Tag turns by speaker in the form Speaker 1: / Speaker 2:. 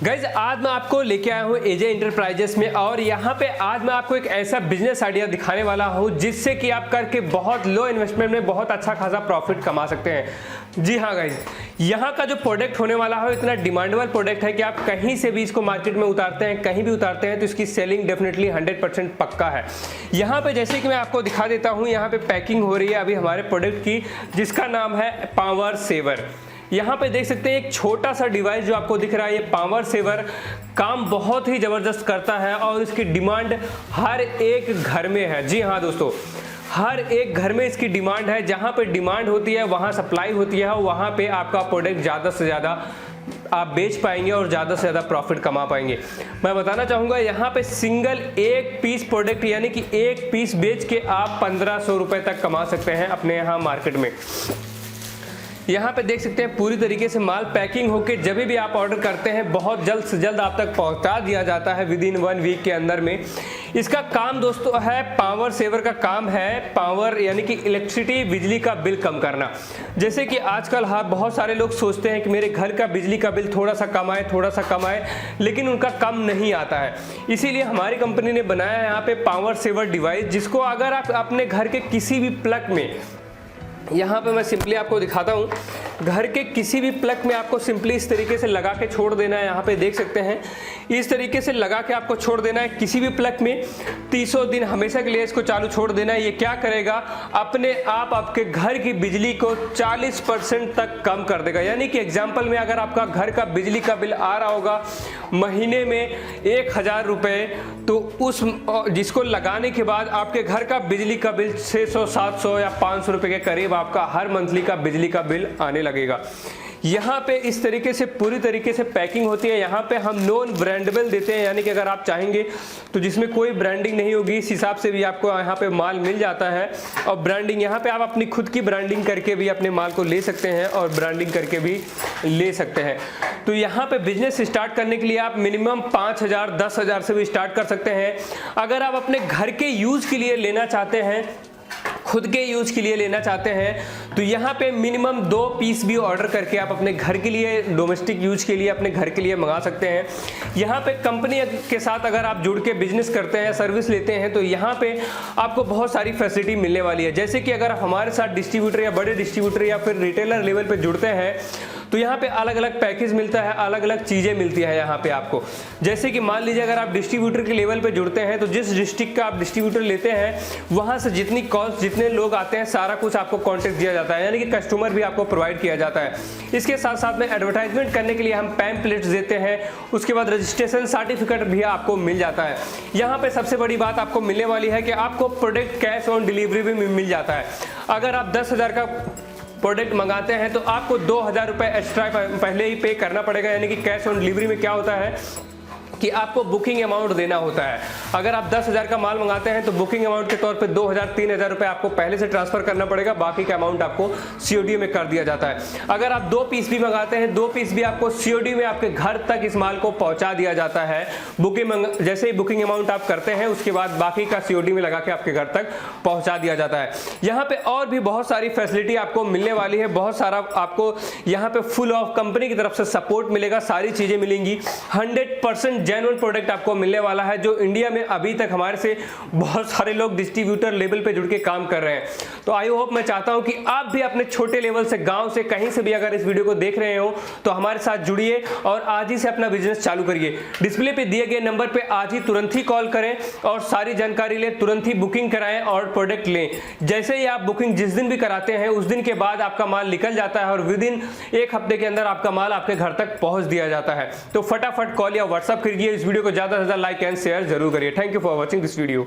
Speaker 1: Guys आज मैं आपको लेके आया हूँ एजे इंटरप्राइजेस में और यहाँ पे आज मैं आपको एक ऐसा बिजनेस आइडिया दिखाने वाला हूँ जिससे कि आप करके बहुत लो इन्वेस्टमेंट में बहुत अच्छा खासा प्रॉफिट कमा सकते हैं। जी हाँ गाइज, यहाँ का जो प्रोडक्ट होने वाला है इतना डिमांडेबल प्रोडक्ट है कि आप कहीं से भी इसको मार्केट में उतारते हैं, कहीं भी उतारते हैं तो इसकी सेलिंग डेफिनेटली 100% पक्का है। यहाँ पे जैसे कि मैं आपको दिखा देता हूँ, यहाँ पे पैकिंग हो रही है अभी हमारे प्रोडक्ट की जिसका नाम है पावर सेवर। यहाँ पे देख सकते हैं एक छोटा सा डिवाइस जो आपको दिख रहा है, ये पावर सेवर काम बहुत ही ज़बरदस्त करता है और इसकी डिमांड हर एक घर में है। जी हाँ दोस्तों, हर एक घर में इसकी डिमांड है। जहाँ पे डिमांड होती है वहाँ सप्लाई होती है, वहाँ पे आपका प्रोडक्ट ज़्यादा से ज़्यादा आप बेच पाएंगे और ज़्यादा से ज़्यादा प्रॉफिट कमा पाएंगे। मैं बताना चाहूँगा यहाँ पे सिंगल एक पीस प्रोडक्ट यानी कि एक पीस बेच के आप 1500 रुपये तक कमा सकते हैं अपने यहाँ मार्केट में। यहाँ पे देख सकते हैं पूरी तरीके से माल पैकिंग होके जब भी आप ऑर्डर करते हैं बहुत जल्द से जल्द आप तक पहुँचा दिया जाता है विद इन 1 वीक के अंदर में। इसका काम दोस्तों है, पावर सेवर का काम है पावर यानी कि इलेक्ट्रिसिटी बिजली का बिल कम करना। जैसे कि आजकल बहुत सारे लोग सोचते हैं कि मेरे घर का बिजली का बिल थोड़ा सा कम आए लेकिन उनका कम नहीं आता है। इसीलिए हमारी कंपनी ने बनाया है यहाँ पे पावर सेवर डिवाइस, जिसको अगर आप अपने घर के किसी भी प्लग में, यहाँ पे मैं सिंपली आपको दिखाता हूँ, घर के किसी भी प्लग में आपको सिंपली इस तरीके से लगा के छोड़ देना है। यहाँ पे देख सकते हैं इस तरीके से लगा के आपको छोड़ देना है किसी भी प्लग में। 300 दिन हमेशा के लिए इसको चालू छोड़ देना है। ये क्या करेगा, अपने आप आपके घर की बिजली को 40% तक कम कर देगा। यानी कि एग्जाम्पल में अगर आपका घर का बिजली का बिल आ रहा होगा महीने में 1000 रुपये, तो उस जिसको लगाने के बाद आपके घर का बिजली का बिल 600, 700 या 500 रुपये के करीब आपका हर मंथली का बिजली का बिल आने लगेगा। यहाँ पे इस तरीके से पूरी तरीके से पैकिंग होती है। यहाँ पे हम नॉन ब्रांडेबल देते हैं, यानी कि अगर आप चाहेंगे तो जिसमें कोई ब्रांडिंग नहीं होगी इस हिसाब से भी आपको यहाँ पे माल मिल जाता है। और ब्रांडिंग यहाँ पे आप अपनी खुद की ब्रांडिंग करके भी अपने माल को ले सकते हैं और ब्रांडिंग करके भी ले सकते हैं। तो यहाँ पे बिजनेस स्टार्ट करने के लिए आप मिनिमम 5000 10,000 से भी स्टार्ट कर सकते हैं। अगर आप अपने घर के यूज के लिए लेना चाहते हैं, खुद के यूज के लिए लेना चाहते हैं, तो यहाँ पे मिनिमम 2 पीस भी ऑर्डर करके आप अपने घर के लिए, डोमेस्टिक यूज के लिए अपने घर के लिए मंगा सकते हैं। यहाँ पे कंपनी के साथ अगर आप जुड़ के बिजनेस करते हैं, सर्विस लेते हैं, तो यहाँ पे आपको बहुत सारी फैसिलिटी मिलने वाली है। जैसे कि अगर आप हमारे साथ डिस्ट्रीब्यूटर या बड़े डिस्ट्रीब्यूटर या फिर रिटेलर लेवल पे जुड़ते हैं तो यहाँ पे अलग अलग पैकेज मिलता है, अलग अलग चीज़ें मिलती है यहाँ पे आपको। जैसे कि मान लीजिए अगर आप डिस्ट्रीब्यूटर के लेवल पे जुड़ते हैं तो जिस डिस्ट्रिक्ट का आप डिस्ट्रीब्यूटर लेते हैं वहाँ से जितनी कॉस्ट, जितने लोग आते हैं, सारा कुछ आपको कॉन्टेक्ट दिया जाता है, यानी कि कस्टमर भी आपको प्रोवाइड किया जाता है। इसके साथ साथ में एडवर्टाइजमेंट करने के लिए हम पैम्पलेट्स देते हैं, उसके बाद रजिस्ट्रेशन सर्टिफिकेट भी आपको मिल जाता है। यहाँ पे सबसे बड़ी बात आपको मिलने वाली है कि आपको प्रोडक्ट कैश ऑन डिलीवरी भी मिल जाता है। अगर आप 10,000 का प्रोडक्ट मंगाते हैं तो आपको 2000 रुपये एक्स्ट्रा पहले ही पे करना पड़ेगा। यानी कि कैश ऑन डिलीवरी में क्या होता है कि आपको बुकिंग अमाउंट देना होता है। अगर आप 10,000 का माल मंगाते हैं तो बुकिंग अमाउंट के तौर पे 2000-3000 रुपये आपको पहले से ट्रांसफर करना पड़ेगा, बाकी का अमाउंट आपको सीओडी में कर दिया जाता है। अगर आप 2 पीस भी मंगाते हैं, 2 पीस भी आपको सीओडी में आपके घर तक इस माल को पहुंचा दिया जाता है। जैसे ही बुकिंग अमाउंट आप करते हैं उसके बाद बाकी का सीओडी में लगा के आपके घर तक पहुंचा दिया जाता है। यहाँ पे और भी बहुत सारी फैसिलिटी आपको मिलने वाली है, बहुत सारा आपको यहाँ पे फुल ऑफ कंपनी की तरफ से सपोर्ट मिलेगा, सारी चीजें मिलेंगी। 100% जेन्युइन प्रोडक्ट आपको मिलने वाला है जो इंडिया में अभी तक हमारे से बहुत सारे लोग डिस्ट्रीब्यूटर लेवल पे जुड़ के काम कर रहे हैं। तो आई होप, मैं चाहता हूं कि आप भी अपने छोटे लेवल से, गांव से, कहीं से भी अगर इस वीडियो को देख रहे हो तो हमारे साथ जुड़िए और आज ही से अपना बिजनेस चालू करिए। डिस्प्ले पे दिए गए नंबर पे आज ही तुरंत ही कॉल करें और सारी जानकारी लें, तुरंत ही बुकिंग कराएं और प्रोडक्ट लें। जैसे ही आप बुकिंग जिस दिन भी कराते हैं उस दिन के बाद आपका माल निकल जाता है और विद इन 1 हफ्ते के अंदर आपका माल आपके घर तक पहुंच दिया जाता है। तो फटाफट कॉल या व्हाट्सअप करिए। इस वीडियो को ज्यादा से ज्यादा लाइक एंड शेयर जरूर करिए। Thank you for watching this video.